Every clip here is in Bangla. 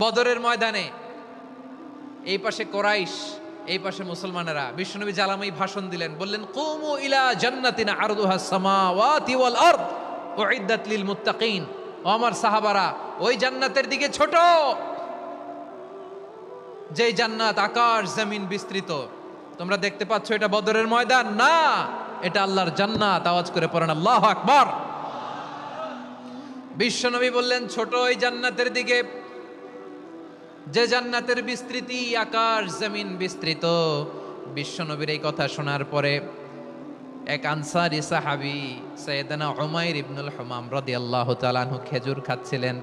বদরের ময়দানে এই পাশে কোরাইশ, এই পাশে মুসলমানেরা। বিশ্বনবী জ্বালাময়ী ভাষণ দিলেন, বললেন কুমু ইলা জান্নাতিন আরদুহাস সামাওয়াতি ওয়াল আরদ উইদ্দাত লিল মুত্তাকিন। ও আমার সাহাবারা, ওই জান্নাতের দিকে ছোট, যেই জান্নাত আকাশ জমিন বিস্তৃত। তোমরা দেখতে পাচ্ছ এটা বদরের ময়দান না, এটা আল্লাহর জান্নাত। আওয়াজ করে পড়েন আল্লাহু আকবার। বিশ্বনবী বললেন ছোট ওই জান্নাতের দিকে, যে জান্নাতের বিস্তৃতি আকাশ জমিন বিস্তৃত। বিশ্বনবীর এই কথা শোনার পরে এক আনসারী সাহাবী সাইয়েদনা উমাইর ইবনুল হুমাম রাদিয়াল্লাহু তাআলা আনহু খেজুর খাচ্ছিলেন।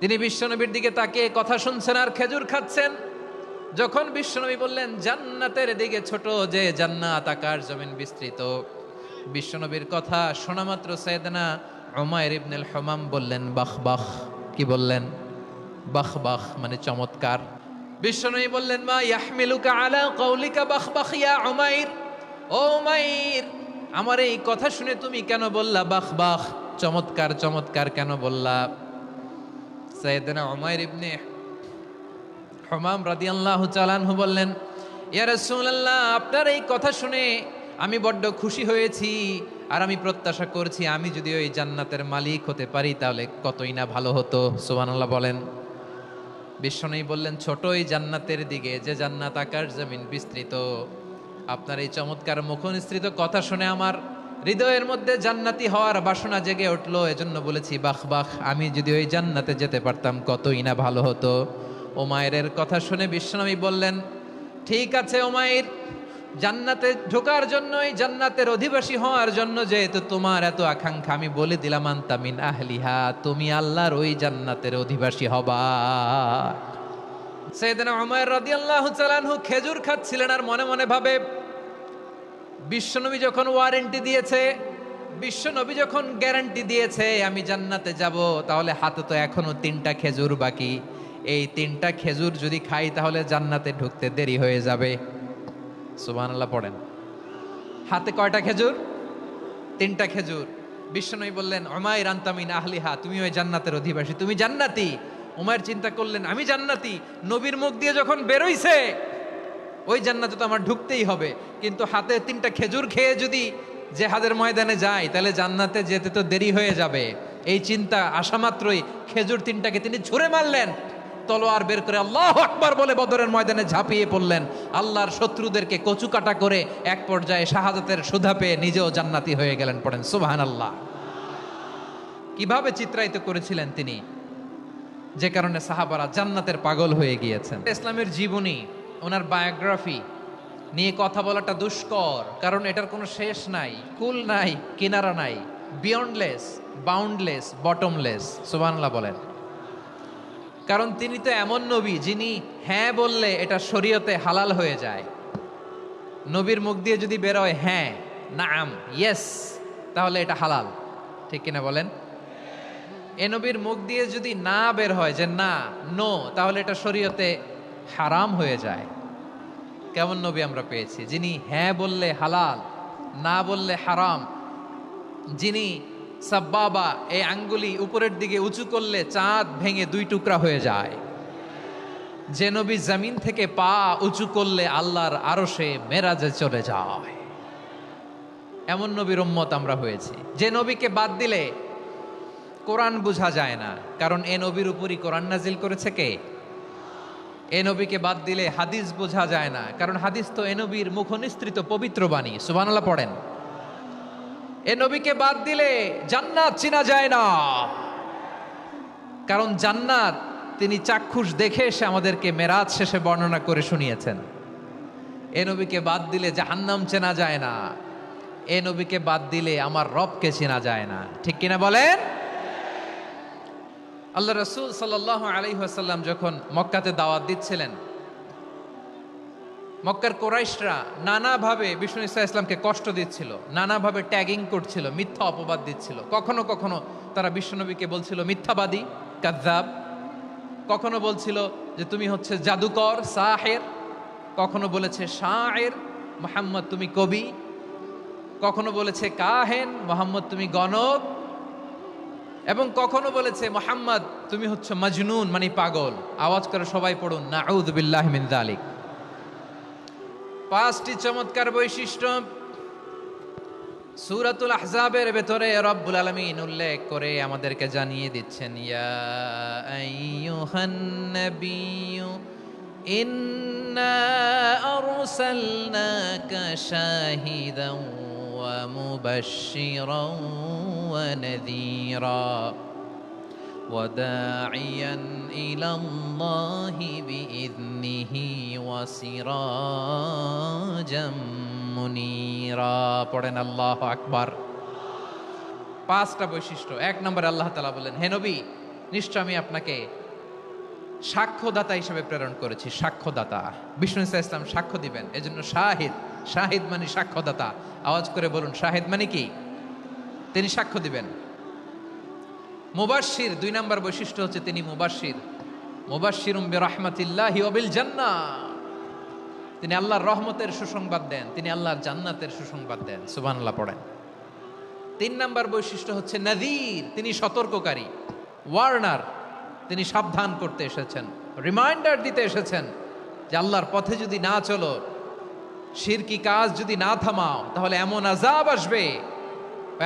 তিনি বিশ্বনবীর দিকে তাকিয়ে কথা শুনছেন আর খেজুর খাচ্ছেন। যখন বিশ্বনবী বললেন জান্নাতের দিকে ছোট, যে জান্নাত আকাশ জমিন বিস্তৃত, বিশ্বনবীর কথা শোনা মাত্র সাইয়েদনা উমাইর ইবনুল হুমাম বললেন বাহ বাহ। কি বললেন? বাহ বাহ মানে চমৎকার। বিশ্বনবী বললেন মা ইয়াহমিলুকা আলা কওলিকা বাহ বাহ ইয়া উমাইর। ও উমাইর, আমার এই কথা শুনে তুমি কেন বললা বাহ বাহ, চমৎকার চমৎকার কেন বললা? সাইয়েদনা উমাইর ইবনে হুমাম রাদিয়াল্লাহু তাআলা আনহু বললেন ইয়া রাসূলুল্লাহ, আপনার এই কথা শুনে আমি বড্ড খুশি হয়েছি, আর আমি প্রত্যাশা করছি আমি যদি ওই জান্নাতের মালিক হতে পারি তাহলে কতই না ভালো হতো। সুবহানাল্লাহ বলেন। বিশ্বনবী বললেন ছোট এই জান্নাতের দিকে, যে জান্নাত আকাশ জমিন বিস্তৃত। আপনার এই চমৎকার মুখনিসৃত কথা শুনে আমার হৃদয়ের মধ্যে জান্নাতি হওয়ার বাসনা জেগে উঠলো, এজন্য বলেছি বাহ বাহ। আমি যদি ওই জান্নাতে যেতে পারতাম কতই না ভালো হতো। উমাইরের কথা শুনে বিশ্বনবী বললেন ঠিক আছে উমাইর, জান্নাতে ঢোকার জন্য, এই জান্নাতের অধিবাসী হওয়ার জন্য যেহেতু তোমার এত আকাঙ্ক্ষা, আমি বলে দিলাম আনতা মিন আহলিহা, তুমি আল্লাহর ওই জান্নাতের অধিবাসী হবা। সাইয়েদনা উমাইর রাদিয়াল্লাহু তাআলা আনহু খেজুর খাচ্ছিলেন আর মনে মনে ভাবে বিশ্বনবী যখন ওয়ারেন্টি দিয়েছে, বিশ্বনবী যখন গ্যারান্টি দিয়েছে আমি জান্নাতে যাব, তাহলে হাতে তো এখনো 3টা খেজুর বাকি। এই 3টা খেজুর যদি খাই তাহলে জান্নাতে ঢুকতে দেরি হয়ে যাবে। সুবহানাল্লাহ পড়েন। হাতে কয়টা খেজুর? 3টা খেজুর। বিশ্বনবী বললেন উমাইর আনতা মিন আহলিহা, তুমি ওই জান্নাতের অধিবাসী, তুমি জান্নাতি। উমাইর চিন্তা করলেন আমি জান্নাতি, নবীর মুখ দিয়ে যখন বেরোইছে ওই জান্নাতে তো আমার ঢুকতেই হবে, কিন্তু হাতে 3টা খেজুর খেয়ে যদি জিহাদের ময়দানে যাই তাহলে জান্নাতে যেতে তো দেরি হয়ে যাবে। এই চিন্তা আসা মাত্রই খেজুর 3টাকে তিনি ছুঁড়ে মারলেন, তলোয়ার বের করে আল্লাহু আকবার বলে বদরের ময়দানে ঝাঁপিয়ে পড়লেন। আল্লাহর শত্রুদেরকে কচুকাটা করে এক পর্যায়ে শাহাদাতের সুধা পেয়ে নিজেও জান্নাতি হয়ে গেলেন। পড়েন সুবহানাল্লাহ। কিভাবে চিত্রায়িত করেছিলেন তিনি, যে কারণে সাহাবারা জান্নাতের পাগল হয়ে গিয়েছেন। ইসলামের জীবনী, ওনার বায়োগ্রাফি নিয়ে কথা বলাটা দুষ্কর, কারণ এটার কোনো শেষ নাই, কুল নাই, কিনারা নাই, বিয়ন্ডলেস, বাউন্ডলেস, বটমলেস। সুবহানাল্লাহ বলেন। কারণ তিনি তো এমন নবী যিনি হ্যাঁ বললে এটা শরীয়তে হালাল হয়ে যায়। নবীর মুখ দিয়ে যদি বেরোয় হ্যাঁ, নাম, ইয়েস, তাহলে এটা হালাল। ঠিক কিনা বলেন? এ নবীর মুখ দিয়ে যদি না বের হয় যে না, নো, তাহলে এটা শরীয়তে হারাম হয়ে যায়। কেমন নবী আমরা পেয়েছি, যিনি হ্যাঁ বললে হালাল, না বললে হারাম, যিনি সাব্বাবা, এই আঙ্গুলি উপরের দিকে উঁচু করলে চাঁদ ভেঙে 2 টুকরা হয়ে যায়, যে নবী জমিন থেকে পা উঁচু করলে আল্লাহর আরশে মেরাজে চলে যায়। এমন নবীর উম্মত আমরা হয়েছি। যে নবীকে বাদ দিলে কোরআন বোঝা যায় না, কারণ এ নবীর উপরই কোরআন নাজিল করেছে কে? এ নবীকে বাদ দিলে হাদিস বোঝা যায় না, কারণ হাদিস তো এ নবীর মুখনিসৃত পবিত্র বাণী। সুবহানাল্লাহ পড়েন। এ নবীকে বাদ দিলে জান্নাত চেনা যায় না, কারণ জান্নাত তিনি চাক্ষুষ দেখে এসে আমাদেরকে মেরাজ শেষে বর্ণনা করে শুনিয়েছেন। এ নবীকে বাদ দিলে জাহান্নাম চেনা যায় না, এ নবীকে বাদ দিলে আমার রবকে চেনা যায় না। ঠিক কিনা বলেন? আল্লাহ রাসূল সাল্লাল্লাহু আলাইহি ওয়াসাল্লাম যখন মক্কাতে দাওয়াত দিচ্ছিলেন, মক্কার কোরাইশরা নানাভাবে বিষ্ণু ঈসা ইসলামকে কষ্ট দিচ্ছিল, নানাভাবে ট্যাগিং করছিল, মিথ্যা অপবাদ দিচ্ছিল। কখনো কখনো তারা বিশ্বনবীকে বলছিল মিথ্যাবাদী, কাযযাব। কখনো বলছিল যে তুমি হচ্ছে জাদুকর, সাহের। কখনো বলেছে শায়ের, মুহাম্মদ তুমি কবি। কখনো বলেছে কাহেন, মুহাম্মদ তুমি গণক। এবং কখনো বলেছে মুহাম্মদ তুমি হচ্ছে মাজনুন মানে পাগল। আওয়াজ করে সবাই পড়ুন নাউযু বিল্লাহি মিন যালিক। পাঁচটি চমৎকার বৈশিষ্ট্য সূরাতুল আহজাবের ভেতরে রব্বুল আলামিন উল্লেখ করে আমাদেরকে জানিয়ে দিচ্ছেন, ইয়া আইয়ুহান নাবিয়্যু ইন্না আরসালনাকা শাহিদান ওয়া মুবাশশিরান ওয়া নাযীরা ওয়া দাঈয়ান ইলাল্লাহি বিইذনিহি ওয়া সিরাজাম মুনীরা। পড়েন আল্লাহু আকবার। পাঁচটা বৈশিষ্ট্য। এক নম্বরে আল্লাহ তাআলা বলেন, হে নবী, নিশ্চয় আমি আপনাকে সাক্ষ্যদাতা হিসেবে প্রেরণ করেছি। সাক্ষ্যদাতা, বিষ্ণু ইসা ইসলাম সাক্ষ্য দিবেন, এজন্য শাহিদ। শাহিদ মানে সাক্ষ্যদাতা। আওয়াজ করে বলুন শাহিদ মানে কি? তিনি সাক্ষ্য দিবেন। মুবাশশির, দুই নম্বর বৈশিষ্ট্য হচ্ছে তিনি মুবাশশির। মুবাশশিরুম বিরাহমাতিল্লাহি ওয়া বিল জান্নাহ, তিনি আল্লাহর রহমতের সুসংবাদ দেন, তিনি আল্লাহর জান্নাতের সুসংবাদ দেন। সুবহানাল্লাহ পড়েন। তিন নম্বর বৈশিষ্ট্য হচ্ছে নাযীর, তিনি সতর্ককারী, ওয়ার্নার, তিনি সাবধান করতে এসেছেন, রিমাইন্ডার দিতে এসেছেন যে আল্লাহর পথে যদি না চলো, শিরকি কাজ যদি না থামাও, তাহলে এমন আযাব আসবে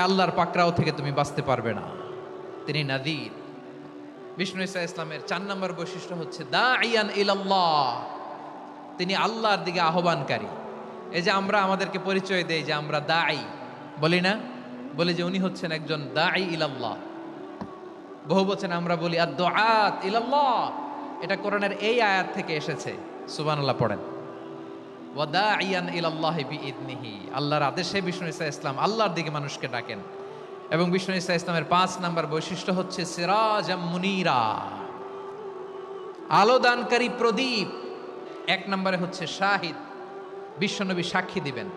আল্লাহর পাকড়াও থেকে তুমি বাঁচতে পারবে না। তিনি নাযীর। বিষ্ণু ইসা ইসলামের চার নম্বর বৈশিষ্ট্য হচ্ছে দাঈয়ান ইলাল্লাহ, তিনি আল্লাহর দিকে আহ্বানকারী। এই যে আমরা আমাদেরকে পরিচয় দেই যে আমরা দাঈ, বলি না? বলি যে উনি হচ্ছেন একজন দাঈ ইলাল্লাহ। বহু বচনে আমরা বলি আদ-দুআত ইলাল্লাহ। এটা কোরআনের এই আয়াত থেকে এসেছে। সুবহানাল্লাহ পড়েন। ওয়া দাঈয়ান ইলাল্লাহি বিইذনিহি, আল্লাহর আদেশে বিষ্ণু ইসা ইসলাম আল্লাহর দিকে মানুষকে ডাকেন। এবং বিষ্ণু ইসা ইসলামের পাঁচ নম্বর বৈশিষ্ট্য হচ্ছে সিরাজাম মুনীরা, আলোদানকারী প্রদীপ। এক নম্বরে হচ্ছে শাহিদ, বিশ্বনবী সাক্ষী দিবেন।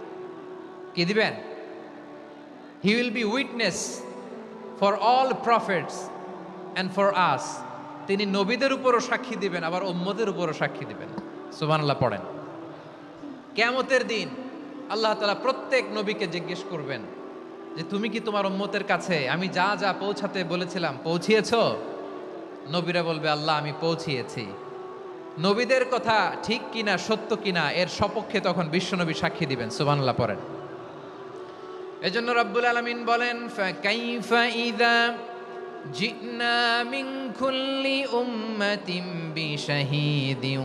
কি দিবেন? He will be witness for all prophets and for us. তিনি নবীদের উপরও সাক্ষী দিবেন, আবার উম্মতের উপরও সাক্ষী দিবেন। সুবহানাল্লাহ পড়েন। কিয়ামতের দিন আল্লাহ তাআলা প্রত্যেক নবীকে জিজ্ঞেস করবেন যে তুমি কি তোমার উম্মতের কাছে আমি যা যা পৌঁছাতে বলেছিলাম পৌঁছিয়েছো? নবীরা বলবে আল্লাহ আমি পৌঁছিয়েছি। নবীদের কথা ঠিক কিনা, সত্য কিনা, এর সপক্ষে তখন বিশ্বনবী সাক্ষী দিবেন। সুবহানাল্লাহ পড়েন। এজন্য রব্বুল আলামিন বলেন, ফাকাইফা ইযা জিনা মিন কুল্লি উম্মাতিন বিশাহীদিন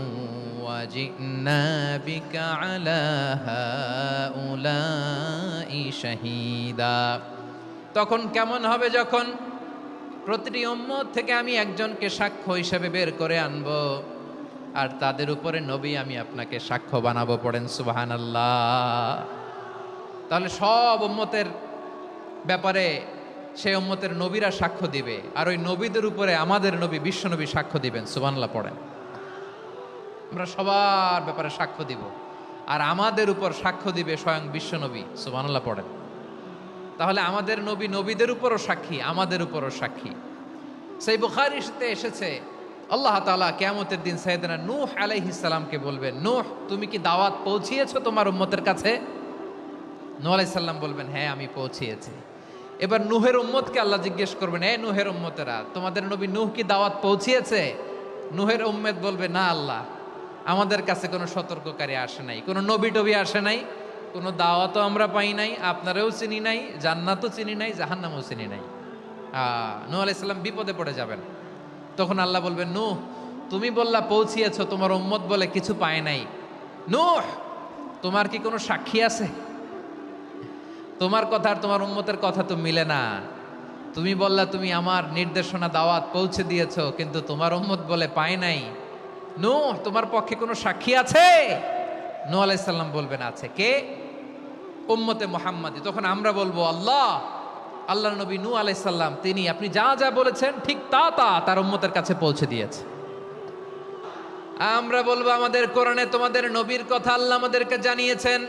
ওয়া জিনা বিকা আলা হাউলাই শাহীদা। তখন কেমন হবে যখন প্রতিটি উম্মত থেকে আমি একজনকে সাক্ষ্য হিসেবে বের করে আনবো, আর তাদের উপরে নবী আমি আপনাকে সাক্ষ্য বানাবো। পড়েন সুবহানাল্লাহ। তাহলে সব উম্মতের ব্যাপারে সেই উম্মতের নবীরা সাক্ষ্য দিবে, আর ওই নবীদের উপরে আমাদের নবী বিশ্বনবী সাক্ষ্য দিবেন। সুবহানাল্লাহ পড়েন। আমরা সবার ব্যাপারে সাক্ষ্য দিব, আর আমাদের উপর সাক্ষ্য দিবে স্বয়ং বিশ্বনবী। সুবহানাল্লাহ পড়েন। তাহলে আমাদের নবী নবীদের উপরও সাক্ষী, আমাদের উপরও সাক্ষী। সেই বুখারীতে এসেছে আল্লাহ তাআলা কিয়ামতের দিন সাইয়েদনা নূহ আলাইহিস সালামকে বলবেন, নূহ তুমি কি দাওয়াত পৌঁছিয়েছো তোমার উম্মতের কাছে? নূহ আলাইহিস সালাম বলবেন হ্যাঁ আমি পৌঁছিয়েছি। এবার নূহের উম্মতকে আল্লাহ জিজ্ঞেস করবেন, এ নূহের উম্মতেরা তোমাদের নবী নূহ কি দাওয়াত পৌঁছিয়েছে? নূহের উম্মত বলবে না আল্লাহ, আমাদের কাছে কোনো সতর্ককারী আসে নাই, কোনো নবী টবি আসে নাই, কোনো দাওয়াতও আমরা পাই নাই, আপনারাও চিনি নাই, জান্নাতও চিনি নাই, জাহান্নামও চিনি নাই। নূহ আলাইহিস সালাম বিপদে পড়ে যাবেন। তখন আল্লাহ বলবেন, নূহ তুমি বললা পৌঁছিয়েছো, তোমার উম্মত বলে কিছু পায় নাই। নূহ তোমার কি কোনো সাক্ষী আছে? তোমার কথা আর তোমার উম্মতের কথা তো মিলে না। তুমি বললা তুমি আমার নির্দেশনা দাওয়াত পৌঁছে দিয়েছো, কিন্তু তোমার উম্মত বলে পায় নাই। নূহ তোমার পক্ষে কোনো সাক্ষী আছে? নূহ আলাইহিস সালাম বলবেন আছে। কে? উম্মতে মুহাম্মাদী। তখন আমরা বলবো আল্লাহ, আল্লাহর নবী নূহ আলাইহিস সালাম তিনি আপনি যা যা বলেছেন ঠিক তা তা তার উম্মতের কাছে পৌঁছে দিয়েছে। আমরা বলবো আমাদের কোরআনে তোমাদের নবীর কথা আল্লাহ আমাদেরকে জানিয়েছেন,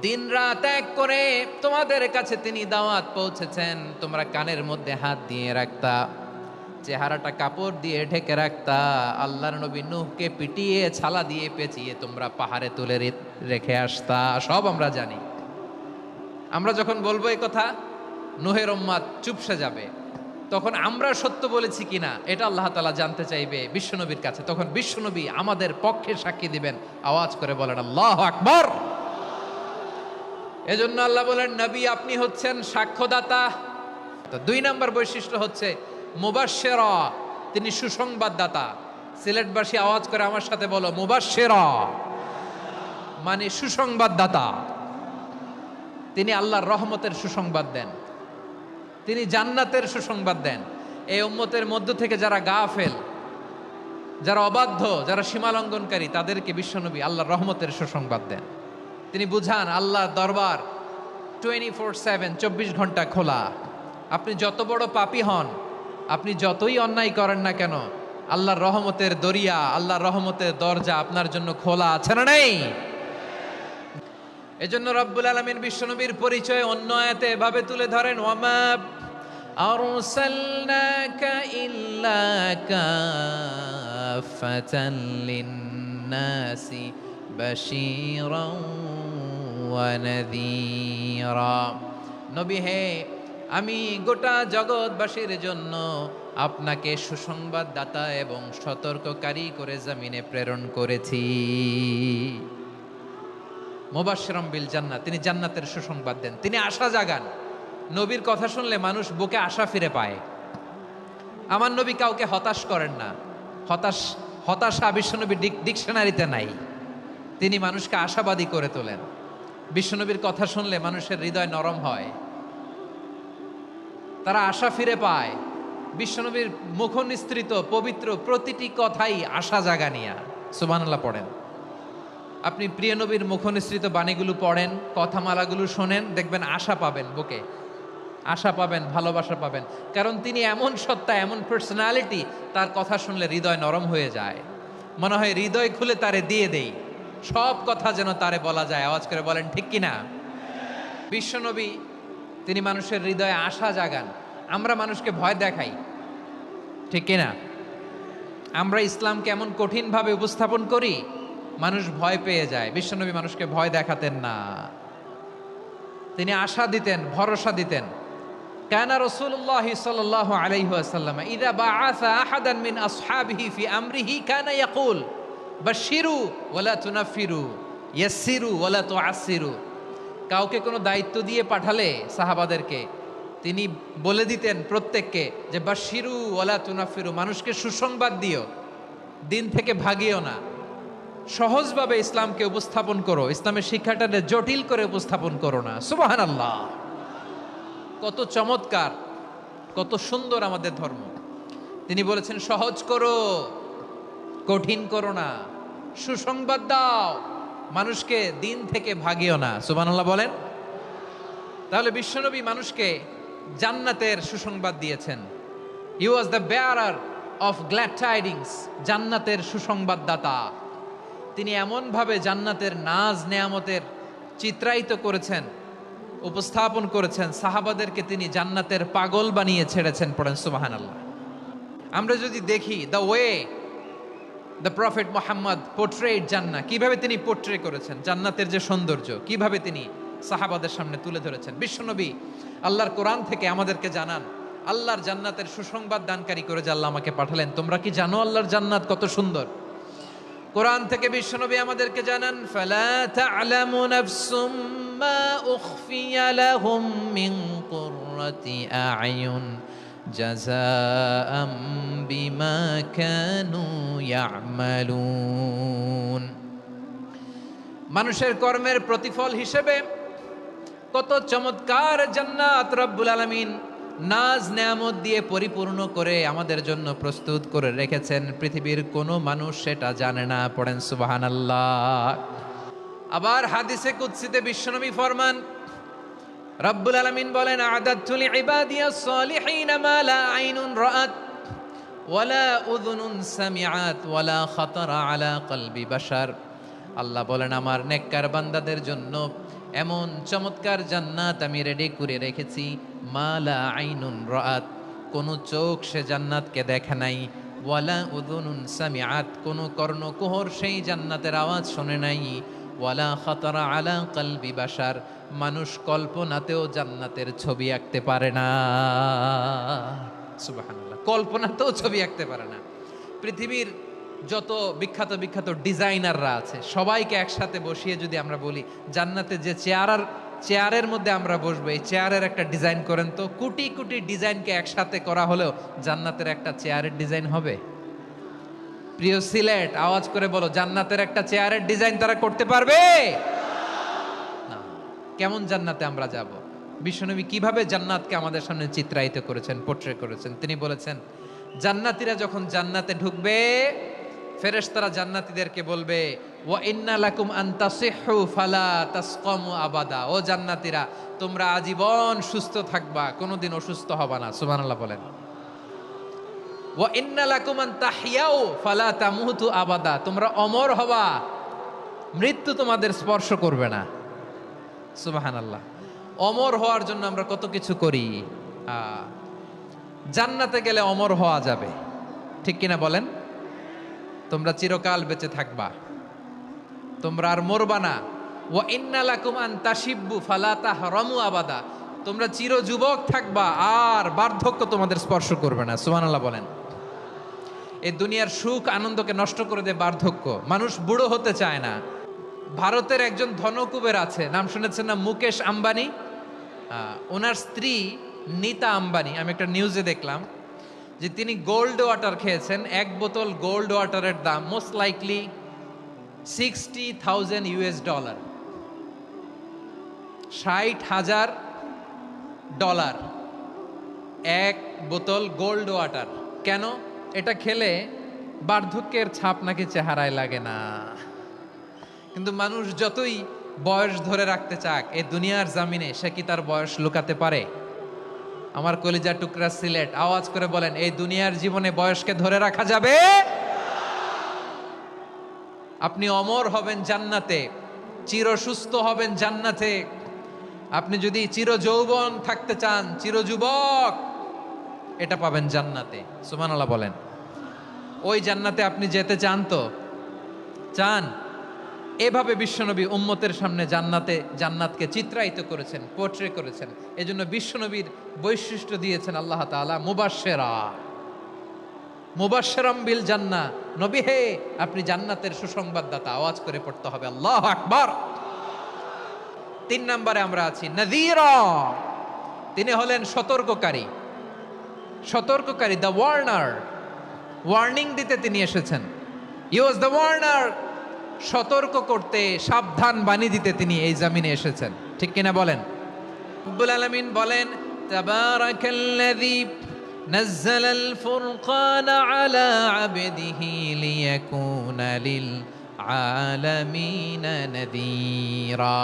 দিন রাত এক করে তোমাদের কাছে তিনি দাওয়াত পৌঁছেছেন। তোমরা কানের মধ্যে হাত দিয়ে রাখতা, চেহারাটা কাপড় দিয়ে ঢেকে রাখতা, আল্লাহর নবী নূহকে পিটিয়ে ছালা দিয়ে পেঁচিয়ে তোমরা পাহাড়ে তুলে রেখে আসতা। সব আমরা জানি। আমরা যখন বলবো এই কথা, নূহের উম্মত চুপসে যাবে, তখন আমরা সত্য বলেছি কিনা এটা আল্লাহ তাআলা জানতে চাইবে বিশ্বনবীর কাছে। তখন বিশ্বনবী আমাদের পক্ষে সাক্ষী দিবেন। আওয়াজ করে বলেন আল্লাহু আকবার। এজন্য আল্লাহ বলেন, নবী আপনি হচ্ছেন সাক্ষ্যদাতা। তো 2 নম্বর বৈশিষ্ট্য হচ্ছে মুবাশশিরা, তিনি সুসংবাদদাতা। সিলেটবাসী আওয়াজ করে আমার সাথে বলো, মুবাশশিরা মানে সুসংবাদদাতা। তিনি আল্লাহর রহমতের সুসংবাদ দেন, তিনি জান্নাতের সুসংবাদ দেন। এই উম্মতের মধ্য থেকে যারা গাফেল, যারা অবাধ্য, যারা সীমালঙ্ঘনকারী, তাদেরকে বিশ্বনবী আল্লাহর রহমতের সুসংবাদ দেন। তিনি বুঝান আল্লাহর দরবার 24/7 24 ঘন্টা খোলা। আপনি যত বড় পাপী হন, আপনি যতই অন্যায় করেন না কেন, আল্লাহর রহমতের দরিয়া, আল্লাহর রহমতের দরজা আপনার জন্য খোলা আছে না নেই? এজন্য রব্বুল আলামিন বিশ্বনবীর পরিচয় অন্য আয়াতে এভাবে তুলে ধরেন, ওয়ামা আরসালনাকা ইল্লা কাফাতান লিন্নাসি বাশীরাও ওয়া নাযীরা। নবী হে, আমি গোটা জগৎবাসীর জন্য আপনাকে সুসংবাদদাতা এবং সতর্ককারী করে জমিনে প্রেরণ করেছি। মুবাশশিরাম বিল জান্নাত, তিনি জান্নাতের সুসংবাদ দেন, তিনি আশা জাগান। নবীর কথা শুনলে মানুষ বুকে আশা ফিরে পায়। আমার নবী কাউকে হতাশ করেন না। হতাশা বিশ্বনবীর ডিকশনারিতে নাই। তিনি মানুষকে আশাবাদী করে তোলেন। বিশ্বনবীর কথা শুনলে মানুষের হৃদয় নরম হয়, তারা আশা ফিরে পায়। বিশ্বনবীর মুখ নিঃসৃত পবিত্র প্রতিটি কথাই আশা জাগানিয়া। সুবহানাল্লাহ পড়েন। আপনি প্রিয় নবীর মুখ নিঃসৃত বাণীগুলো পড়েন, কথামালাগুলো শোনেন, দেখবেন আশা পাবেন, বুকে আশা পাবেন, ভালোবাসা পাবেন। কারণ তিনি এমন সত্তা, এমন পার্সোনালিটি, তার কথা শুনলে হৃদয় নরম হয়ে যায়। মনে হয় হৃদয় খুলে তারে দিয়ে দেই, সব কথা যেন তারে বলা যায়। আওয়াজ করে বলেন ঠিক কিনা? বিশ্বনবী তিনি মানুষের হৃদয়ে আশা জাগান। আমরা মানুষকে ভয় দেখাই, ঠিক কিনা? আমরা ইসলামকে এমন কঠিনভাবে উপস্থাপন করি, মানুষ ভয় পেয়ে যায়। বিশ্বনবী মানুষকে ভয় দেখাতেন না, তিনি আশা দিতেন, ভরসা দিতেন। কানা রাসূলুল্লাহ সাল্লাল্লাহু আলাইহি ওয়াসাল্লাম ইযা বাআসা আহাদান মিন আসহাবিহি ফি আমরিহি কানা ইয়াকুল বাশশিরু ওয়ালা তুনাফিরু ইয়াসসিরু ওয়ালা তুআসসিরু। কাউকে কোনো দায়িত্ব দিয়ে পাঠালে সাহাবাদেরকে তিনি বলে দিতেন প্রত্যেককে যে বাশশিরু ওয়ালা তুনাফিরু, মানুষকে সুসংবাদ দিও, দিন থেকে ভাগিও না। সহজভাবে ইসলামকে উপস্থাপন করো, ইসলামের শিক্ষাটাকে জটিল করে উপস্থাপন করো না। সুবহানাল্লাহ, কত চমৎকার, কত সুন্দর আমাদের ধর্ম। তিনি বলেছেন সহজ করো, কঠিন করো না, সুসংবাদ দাও, মানুষকে দিন থেকে ভাগিও না। সুবহানাল্লাহ বলেন। তাহলে বিশ্বনবী মানুষকে জান্নাতের সুসংবাদ দিয়েছেন। He was the bearer of glad tidings, জান্নাতের সুসংবাদদাতা। তিনি এমনভাবে জান্নাতের নাজ নেয়ামতের চিত্রায়িত করেছেন, উপস্থাপন করেছেন, সাহাবাদেরকে তিনি জান্নাতের পাগল বানিয়ে ছেড়েছেন। পড়েন সুবহানাল্লাহ। আমরা যদি দেখি the way the prophet Muhammad পোর্ট্রেড জান্নাহ, কিভাবে তিনি পোর্ট্রে করেছেন জান্নাতের যে সৌন্দর্য, কিভাবে তিনি সাহাবাদের সামনে তুলে ধরেছেন। বিশ্বনবী আল্লাহর কোরআন থেকে আমাদেরকে জানান আল্লাহর জান্নাতের সুসংবাদ দানকারী করে যে আল্লাহ আমাকে পাঠালেন। তোমরা কি জানো আল্লাহর জান্নাত কত সুন্দর? কোরআন থেকে বিশ্বনবী আমাদেরকে জানান, ফালা তা'লামু নাফসুম মা উখফিয়া লাহুম মিন কুররাতি আ'য়ুন জাযাআম বিমা কানু ইয়া'মালুন। মানুষের কর্মের প্রতিফল হিসেবে কত চমৎকার জান্নাত রব্বুল আলামিন নাজ নেয়ামত দিয়ে পরিপূর্ণ করে আমাদের জন্য প্রস্তুত করে রেখেছেন। পৃথিবীর কোনো মানুষ সেটা জানে না। পড়েন সুবহানাল্লাহ। আবার হাদিসে কুদসিতে বিশ্বনবী ফরমান, রব্বুল আলামিন বলেন, আ'দাদতু লিইবাদিয়াস সালিহিন মা লা আইনুন রাআত ওয়ালা উযুনুন সামিআত ওয়ালা খাতারা আলা কলবি বাশার। আল্লাহ বলেন, আমার নেককার বান্দাদের জন্য এমন চমৎকার জান্নাত আমি রেডি করে রেখেছি, মা লা আইনুন রাআত, কোন চোখ সে জান্নাতকে দেখে নাই, ওয়ালা উযুনুন সামিআত, কোন কর্ণকুহর সেই জান্নাতের আওয়াজ শোনে নাই, ওয়ালা খাতারা আলা কলবি বাশার, মানুষ কল্পনাতেও জান্নাতের ছবি আঁকতে পারে না। সুবহানাল্লাহ, কল্পনাতেও ছবি আঁকতে পারে না। পৃথিবীর যত বিখ্যাত বিখ্যাত ডিজাইনাররা আছে সবাইকে একসাথে বসিয়ে যদি আমরা বলি জান্নাতে যে চেয়ারের মধ্যে আমরা বসবো, এই চেয়ারের একটা ডিজাইন করেন তো, কোটি কোটি ডিজাইনকে একসাথে করা হলেও জান্নাতের একটা চেয়ারের ডিজাইন হবে? প্রিয় সিলেট, আওয়াজ করে বলো, জান্নাতের একটা চেয়ারের ডিজাইন তারা করতে পারবে না। কেমন জান্নাতে আমরা যাব? বিশ্বনবী কিভাবে জান্নাতকে আমাদের সামনে চিত্রায়িত করেছেন, পোট্রে করেছেন? তিনি বলেছেন, জান্নাতীরা যখন জান্নাতে ঢুকবে, ফেরেশতারা জান্নাতীদেরকে বলবে, ওয়া ইন্না লাকুম আন তাসিহু ফালা তাসকামু আবাদা। ও জান্নাতীরা, তোমরা আজীবন সুস্থ থাকবা, কোনোদিন অসুস্থ হবা না। সুবহানাল্লাহ বলেন। ওয়া ইন্না লাকুম আন তাহইয়াউ ফালা তামুতু আবাদা। তোমরা অমর হবা, মৃত্যু তোমাদের স্পর্শ করবে না। সুবহানাল্লাহ। অমর হওয়ার জন্য আমরা কত কিছু করি। জান্নাতে গেলে অমর হওয়া যাবে, ঠিক কিনা বলেন? তোমরা চিরকাল বেঁচে থাকবা, তোমরা আর মরবা না। ওয়া ইন্না লাকুম আন তাশিব্বু ফালা তাহরামু আবাদা। তোমরা চির যুবক থাকবা, আর বার্ধক্য তোমাদের স্পর্শ করবে না। সুবহানাল্লাহ বলেন। এই দুনিয়ার সুখ আনন্দকে নষ্ট করে দেয় বার্ধক্য। মানুষ বুড়ো হতে চায় না। ভারতের একজন ধনকুবের আছে, নাম শুনেছেন না? মুকেশ আম্বানি। ওনার স্ত্রী নীতা আম্বানি, আমি একটা নিউজে দেখলাম যে তিনি গোল্ড ওয়াটার খেয়েছেন। এক বোতল গোল্ড ওয়াটারের দাম মোস্ট লাইকলি $60,000, $60,000 এক বোতল গোল্ড ওয়াটার। কেন? এটা খেলে বার্ধক্যের ছাপ নাকি চেহারায় লাগে না। কিন্তু মানুষ যতই বয়স ধরে রাখতে চাক, এই দুনিয়ার জামিনে সে কি তার বয়স লুকাতে পারে? আমার কলিজা টুকরা সিলেট, আওয়াজ করে বলেন, এই দুনিয়ার জীবনে বয়সকে ধরে রাখা যাবে? আপনি অমর হবেন জান্নাতে, চির সুস্থ হবেন জান্নাতে। আপনি যদি চির যৌবন থাকতে চান, চির যুবক, এটা পাবেন জান্নাতে। সুবহানাল্লাহ বলেন। ওই জান্নাতে আপনি যেতে চান তো? চান? এভাবে বিশ্বনবী উম্মতের সামনে জান্নাতকে চিত্রায়িত করেছেন, পোর্ট্রে করেছেন। এজন্য বিশ্বনবীর বৈশিষ্ট্য দিয়েছেন আল্লাহ তাআলা মুবাশশিরাম বিল জান্নাহ। নবী হে, আপনি জান্নাতের সুসংবাদদাতা। আওয়াজ করে পড়তে হবে আল্লাহু আকবার। 3 নম্বরে আমরা আছি নাযীরা। তিনি হলেন সতর্ককারী, দ্য ওয়ার্নার। ওয়ার্নিং দিতে তিনি এসেছেন। হি ওয়াজ দ্য ওয়ার্নার। সতর্ক করতে, সাবধান বাণী দিতে তিনি এই জামিনে এসেছেন, ঠিক কিনা বলেন? রব্বুল আলামিন বলেন, তাবারাকাল্লাযী নাযালাল ফুরকানা আলা আবদিহি লিয়াকুনা লিল আলামিনা নাযীরা।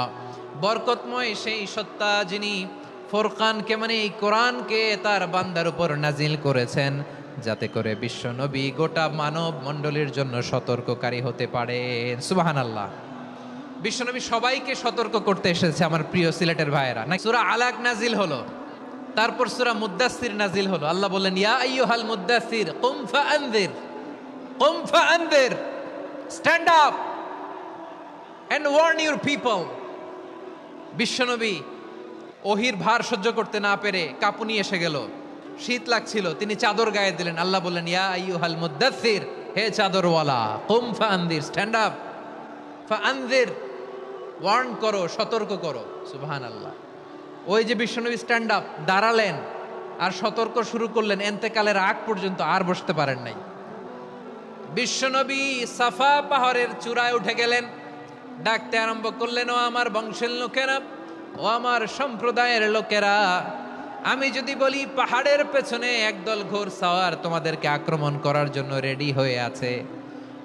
বরকতময় সেই সত্তা যিনি ফুরকানকে, মানে এই কোরআনকে তার বান্দার উপর নাজিল করেছেন, যাতে করে বিশ্ব নবী গোটা মানব মণ্ডলীর জন্য সতর্ককারী হতে পারেন। সুবহানাল্লাহ। বিশ্ব নবী সবাইকে সতর্ক করতে এসেছে আমার প্রিয় সিলেটের ভাইয়েরা। সূরা আলাক নাজিল হলো, তারপর সূরা মুদ্দাসসির নাজিল হলো। আল্লাহ বললেন, ইয়া আইয়ুহাল মুদ্দাসসির কুম ফাআনযির, stand up and warn your people. বিশ্বনবী ওহির ভার সহ্য করতে না পেরে কাঁপুনি এসে গেল, শীত লাগছিল, তিনি চাদর গায়ে দিলেন। আল্লাহ বললেন, ইয়া আইয়ুহাল মুদ্দাসসির, হে চাদরওয়ালা, কুম ফাআনযির, স্ট্যান্ড আপ, ফাআনযির, ওয়ার্ন করো, সতর্ক করো। সুবহানাল্লাহ। ওই যে বিশ্বনবী স্ট্যান্ড আপ, দাঁড়ালেন আর সতর্ক শুরু করলেন, এন্তেকালের আগ পর্যন্ত আর বসতে পারেন নাই। বিশ্বনবী সাফা পাহাড়ের চূড়ায় উঠে গেলেন, ডাকতে আরম্ভ করলেন, ও আমার বংশের লোকেরা, ও আমার সম্প্রদায়ের লোকেরা, আমি যদি বলি পাহাড়ের পেছনে একদল ঘোড়সাওয়ার তোমাদেরকে আক্রমণ করার জন্য রেডি হয়ে আছে,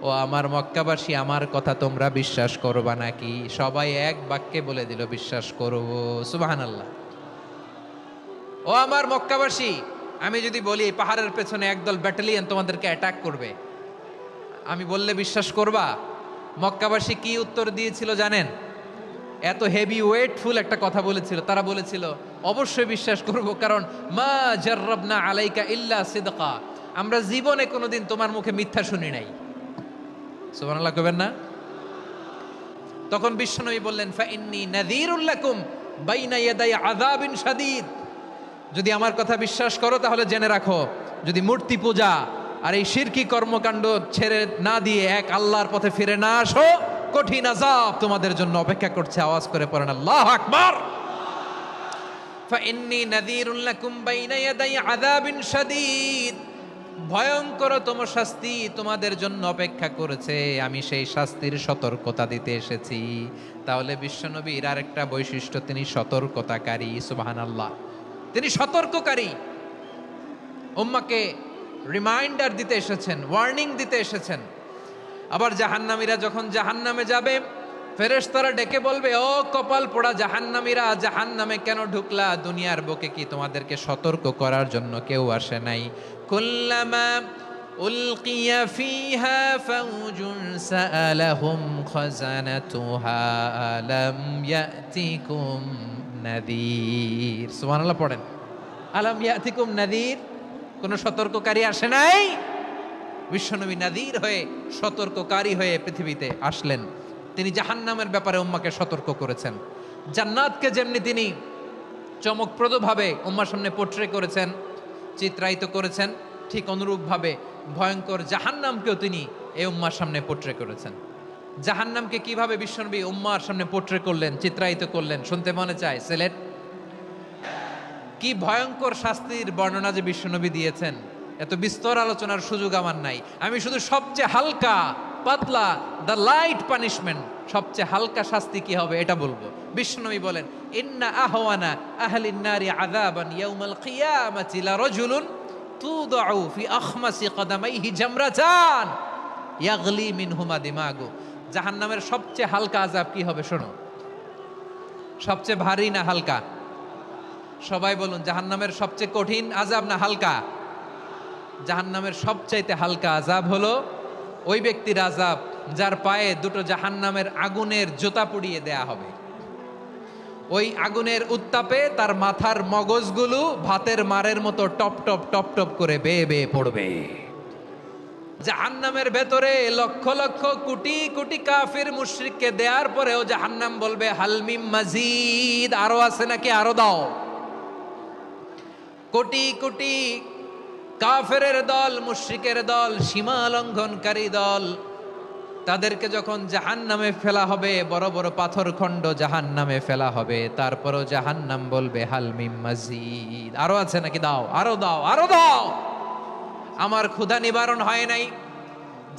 ও আমার মক্কাবাসী, আমার কথা তোমরা বিশ্বাস করবা নাকি? সবাই এক বাক্যে বলে দিল, বিশ্বাস করব। সুবহানাল্লাহ। ও আমার মক্কাবাসী, আমি যদি বলি পাহাড়ের পেছনে একদল ব্যাটালিয়ন তোমাদেরকে অ্যাটাক করবে, আমি বললে বিশ্বাস করবা? মক্কাবাসী কি উত্তর দিয়েছিল জানেন? এত হেভি ওয়েটফুল একটা কথা বলেছিল। তারা বলেছিল, অবশ্যই বিশ্বাস করব, কারণ মা জাররাবনা আলাইকা ইল্লা সিদকা, আমরা জীবনে কোনোদিন তোমার মুখে মিথ্যা শুনি নাই। সুবহানাল্লাহ কইবেন না? তখন বিশ্বনবী বললেন, ফা ইন্নী নাযীরুল লাকুম বাইনা ইয়াদাই আযাবিন শাদীদ, যদি আমার কথা বিশ্বাস করো তাহলে জেনে রাখো, যদি মূর্তি পূজা আর এই শিরকি কর্মকাণ্ড ছেড়ে না দিয়ে এক আল্লাহর পথে ফিরে না আসো, কঠিন আযাব তোমাদের জন্য অপেক্ষা করছে। আওয়াজ করে পড়েন আল্লাহু আকবার। ফাইন্নী নাযীরুল লাকুম বাইনা ইয়াদাই আযাবিন শাদীদ, ভয়ঙ্করতম শাস্তি তোমাদের জন্য অপেক্ষা করেছে, আমি সেই শাস্তির সতর্কতা দিতে এসেছি। তাহলে বিশ্বনবীর আরেকটা বৈশিষ্ট্য, তিনি সতর্কতাকারী। সুবহানাল্লাহ, তিনি সতর্ককারী। উম্মাকে রিমাইন্ডার দিতে এসেছেন, ওয়ার্নিং দিতে এসেছেন। আবার জাহান্নামীরা যখন জাহান্নামে যাবে, ফেরেশতারা ডেকে বলবে, ও কপাল পোড়া জাহান্নামীরা, জাহান্নামে কেন ঢুকলা? দুনিয়ার বুকে কি তোমাদেরকে সতর্ক করার জন্য কেউ আসে নাই? কুল্লামা উলকিয়া ফিহা ফাউজুন সাআলাহুম খাজানাতুহা আলাম ইয়াতিকুম নাযীর। সুবহানাল্লাহ পড়েন, আলাম ইয়াতিকুম নাযীর, কোন সতর্ককারী আসে নাই? বিশ্বনবী নাযীর হয়ে, সতর্ককারী হয়ে পৃথিবীতে আসলেন। তিনি জাহান্নামের ব্যাপারে উম্মাকে সতর্ক করেছেন। জান্নাতকে যেমনি তিনি চমকপ্রদভাবে উম্মার সামনে পোট্রে করেছেন, চিত্রায়িত করেছেন, ঠিক অনুরূপভাবে ভয়ঙ্কর জাহান্নামকেও তিনি এই উম্মার সামনে পোট্রে করেছেন। জাহান্নামকে কিভাবে বিশ্বনবী উম্মার সামনে পোট্রে করলেন, চিত্রায়িত করলেন, শুনতে মনে চায়? সিলেট। কি ভয়ঙ্কর শাস্তির বর্ণনা যে বিশ্বনবী দিয়েছেন, এত বিস্তর আলোচনার সুযোগ আমার নাই। আমি শুধু সবচেয়ে হালকা পাতলা, দ্য লাইট পানিশমেন্ট, সবচেয়ে হালকা শাস্তি কি হবে এটা বলবো। বিশ্বনবী বলেন, ইন্না আহওয়ানা আহলিন নারি আযাবান ইয়াউমাল কিয়ামাতি লারাজুলুন তুদউ ফি আখমাসি কদামাইহি জামরাতান ইয়াগলি মিনহুমা দিমাগু। জাহান্নামের সবচেয়ে হালকা আযাব কি হবে শোনো। সবচেয়ে ভারী না হালকা? সবাই বলুন, জাহান্নামের সবচেয়ে কঠিন আযাব না হালকা? জাহান্নামের সবচাইতে হালকা আযাব হলো ওই ব্যক্তির আযাব যার পায়ে দুটো জাহান্নামের আগুনের জুতা পুড়িয়ে দেয়া হবে। ওই আগুনের উত্তাপে তার মাথার মগজগুলো ভাতের মারের মতো টপ টপ টপ টপ করে বেয়ে বেয়ে পড়বে। জাহান্নামের ভেতরে লক্ষ লক্ষ কোটি কোটি কাফির মুশরিককে দেওয়ার পরেও জাহান্নাম বলবে, হালমিম মাজিদ, আরো আছে নাকি, আরো দাও। কোটি কোটি কাফেরের দল, মুশরিকের দল, সীমা লঙ্ঘনকারী দল, তাদেরকে যখন জাহান্নামে ফেলা হবে, বড় বড় পাথর খণ্ড জাহান্নামে ফেলা হবে, তারপরও জাহান্নাম বলবে, হালমিম মাজিদ, আরো আছে নাকি, দাও, আরো দাও, আরো দাও। আমার ক্ষুধা নিবারণ হয় নাই।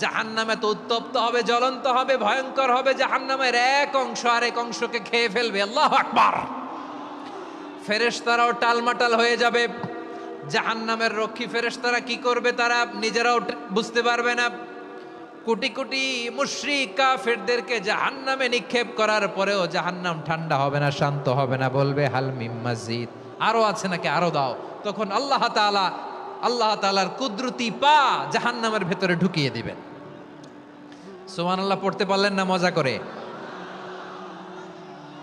জাহান্নামে তো উত্তপ্ত হবে, জ্বলন্ত হবে, ভয়ঙ্কর হবে। জাহান্নামের এক অংশ আরেক অংশকে খেয়ে ফেলবে। আল্লাহু আকবার। ফেরেশতারাও টালমাটাল হয়ে যাবে। জাহান্নামের রক্ষী ফেরেশতারা কি করবে তারা নিজেরাও বুঝতে পারবে না। কোটি কোটি মুশরিক কাফেরদেরকে জাহান্নামে নিক্ষেপ করার পরেও জাহান্নাম ঠান্ডা হবে না, শান্ত হবে না, বলবে হালমিম মাজিদ, আরো আছে নাকি, আরো দাও। তখন আল্লাহ তাআলার কুদরতি পা জাহান্নামের ভেতরে ঢুকিয়ে দিবেন। সুবহানাল্লাহ পড়তে পারলেন না মজা করে?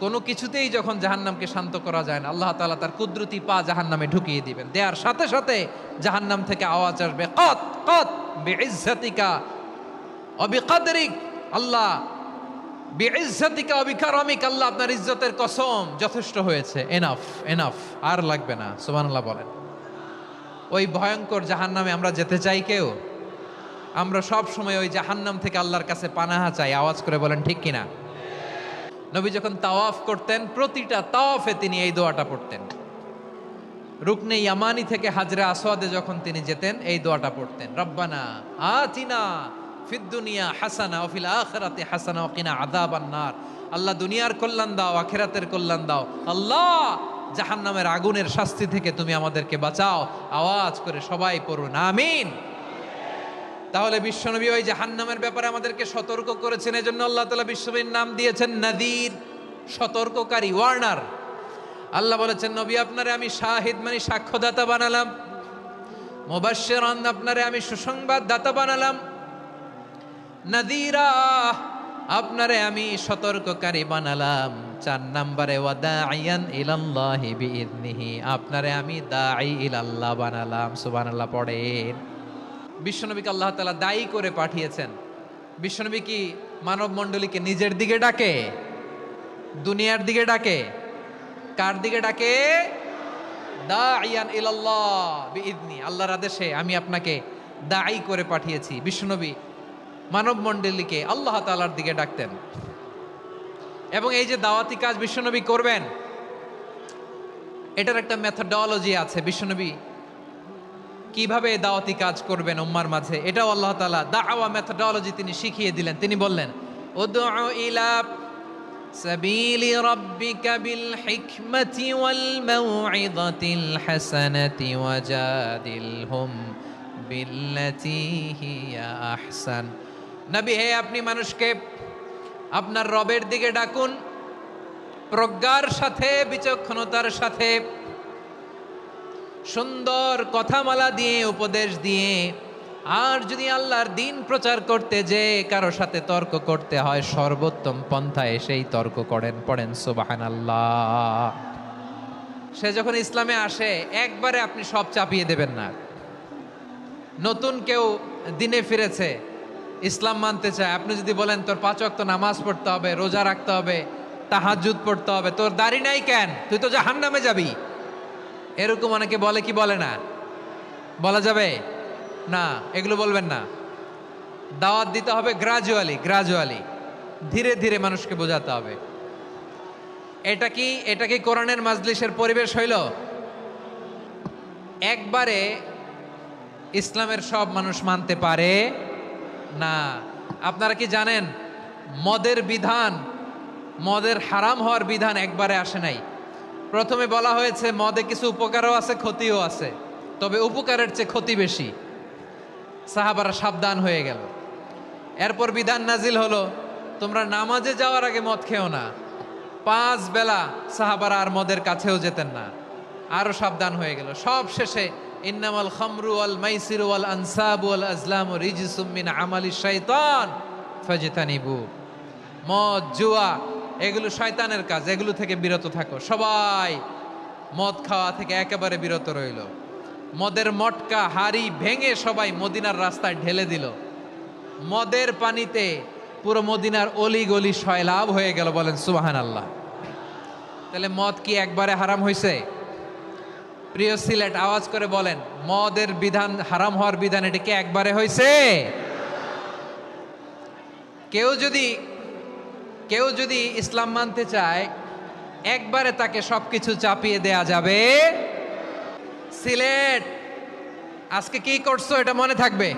কোনো কিছুতেই যখন জাহান্নামকে শান্ত করা যায় না, আল্লাহ তাআলা তার কুদরতি পা জাহান্নামে ঢুকিয়ে দিবেন। দেয়ার সাথে সাথে জাহান্নাম থেকে আওয়াজ আসবে, কত কত বিইজ্জাতিকা ওয়া বিকদরিক, আল্লাহ বিইজ্জাতিকা ওয়া বিকারামিক, আল্লাহ আপনার ইজ্জতের কসম, যথেষ্ট হয়েছে, এনাফ এনাফ, আর লাগবে না। সুবহানাল্লাহ বলেন। ওই ভয়ঙ্কর জাহান্নামে আমরা যেতে চাই কেউ? আমরা সব সময় ওই জাহান্নাম থেকে আল্লাহর কাছে পানাহা চাই। আওয়াজ করে বলেন ঠিক কিনা? নবী যখন তাওয়াফ করতেন, প্রতিটা তাওয়াফে তিনি এই দোয়াটা পড়তেন। রুকনে ইয়ামানি থেকে হাজরে আসওয়াদে যখন তিনি যেতেন, এই দোয়াটা পড়তেন, রব্বানা আতিনা ফিদ দুনিয়া হাসানা ওয়া ফিল আখিরাতি হাসানা ওয়া কিনা আযাবান নার। আল্লাহ দুনিয়ার কল্যাণ দাও, আখিরাতের কল্যাণ দাও। আল্লাহ জাহান্নামের আগুনের শাস্তি থেকে তুমি আমাদেরকে বাঁচাও। আওয়াজ করে সবাই পড়ুন আমিন। তাহলে বিশ্বনবী ওই জাহান্নামের ব্যাপারে আমাদেরকে সতর্ক করেছেন। এজন্য আল্লাহ তাআলা বিশ্বনবীর নাম দিয়েছেন নাযীর, সতর্ককারী, ওয়ার্নার। আল্লাহ বলেছেন, নবী আপনারে আমি শাহিদ মানে সাক্ষ্যদাতা বানালাম, মুবাশশিরান আপনারে আমি সুসংবাদ দাতা বানালাম, নাযীরা আপনারে আমি সতর্ককারী বানালাম। 4 নম্বরে ওয়াদাইয়ান ইলাল্লাহি বিইذনিহি, আপনারে আমি দাঈ ইলাল্লাহ বানালাম। সুবহানাল্লাহ পড়েন। বিশ্বনবীকে আল্লাহ তাআলা দায়ী করে পাঠিয়েছেন। বিশ্বনবী কি মানব মণ্ডলীকে নিজের দিকে ডাকে? দুনিয়ার দিকে ডাকে? কার দিকে ডাকে? দাইয়ান ইলাল্লাহ বিইذনি, আল্লাহর আদেশে আমি আপনাকে দাঈ করে পাঠিয়েছি। বিশ্বনবী মানব মণ্ডলীকে আল্লাহ তাআলার দিকে ডাকতেন। এবং এই যে দাওয়াতি কাজ বিশ্বনবী করবেন, এটার একটা মেথডোলজি আছে। বিশ্বনবী কিভাবে দাওয়াতি কাজ করবেন উম্মার মাঝে, এটাও আল্লাহ তাআলা দাওয়া মেথডোলজি তিনি শিখিয়ে দিলেন। তিনি বললেন, উদউ ইলা সাবিলি রাব্বিকা বিল হিকমাতি ওয়াল মাউইযাতিল হাসানাতি ওয়াজাদিলহুম বিল্লাতী হিয়া আহসান। নবী হে, আপনি মানুষকে আপনার রবের দিকে ডাকুন প্রজ্ঞার সাথে, বিচক্ষণতার সাথে, সুন্দর কথামালা দিয়ে, উপদেশ দিয়ে। আর যদি আল্লাহর দ্বীন প্রচার করতে যে কারো সাথে তর্ক করতে হয়, সর্বোত্তম পন্থায় সেই তর্ক করেন। পড়েন সুবহানাল্লাহ। সে যখন ইসলামে আসে একবারে আপনি সব চাপিয়ে দেবেন না। নতুন কেউ দিনে ফিরেছে, ইসলাম মানতে চায়, আপনি যদি বলেন তোর 5 ওয়াক্ত নামাজ পড়তে হবে, রোজা রাখতে হবে, তাহাজ্জুদ পড়তে হবে, তোর দাড়ি নাই কেন, তুই তো জাহান্নামে যাবি, এরকম অনেকে বলে কি বলে না? বলা যাবে না, এগুলো বলবেন না। দাওয়াত দিতে হবে গ্রাজুয়ালি, ধীরে ধীরে মানুষকে বোঝাতে হবে। এটা কি কোরআনের মাজলিসের পরিবেশ হইল? একবারে ইসলামের সব মানুষ মানতে পারে না। আপনারা কি জানেন মদের বিধান, মদের হারাম হওয়ার বিধান একবারে আসে নাই। প্রথমে বলা হয়েছে মদে কিছু উপকারও আছে, ক্ষতিও আছে, তবে উপকারের চেয়ে ক্ষতি বেশি। সাহাবারা সাবধান হয়ে গেল। এরপর বিধান নাজিল হলো, তোমরা নামাজে যাওয়ার আগে মদ খেও না। 5 বেলা সাহাবারা আর মদের কাছেও যেতেন না, আরো সাবধান হয়ে গেল। সব শেষে ইন্নামাল খামরু ওয়াল মাইসিরু ওয়াল আনসাবু ওয়াল আজলামু রিজসুম মিন আমালিশ শাইতান ফাজতানিবু। মদ, জুয়া এগুলো শয়তানের কাজ, এগুলো থেকে বিরত থাকো। সবাই মদ খাওয়া থেকে একেবারে বিরত রইল। মদের মটকা হাড়ি ভেঙে সবাই মদিনার রাস্তায় ঢেলে দিল। মদের পানিতে পুরো মদিনার অলি গলি সয়লাভ হয়ে গেল। বলেন সুবহানাল্লাহ। তাহলে মদ কি একবারে হারাম হয়েছে? প্রিয় সিলেট, আওয়াজ করে বলেন, মদের বিধান, হারাম হওয়ার বিধান, এটা কি একবারে হয়েছে? কেউ যদি ইসলাম মানতে চায় একবারে তাকে সবকিছু চাপিয়ে দেয়া যাবে? সিলেট, আজকে কি করছো এটা মনে থাকবে।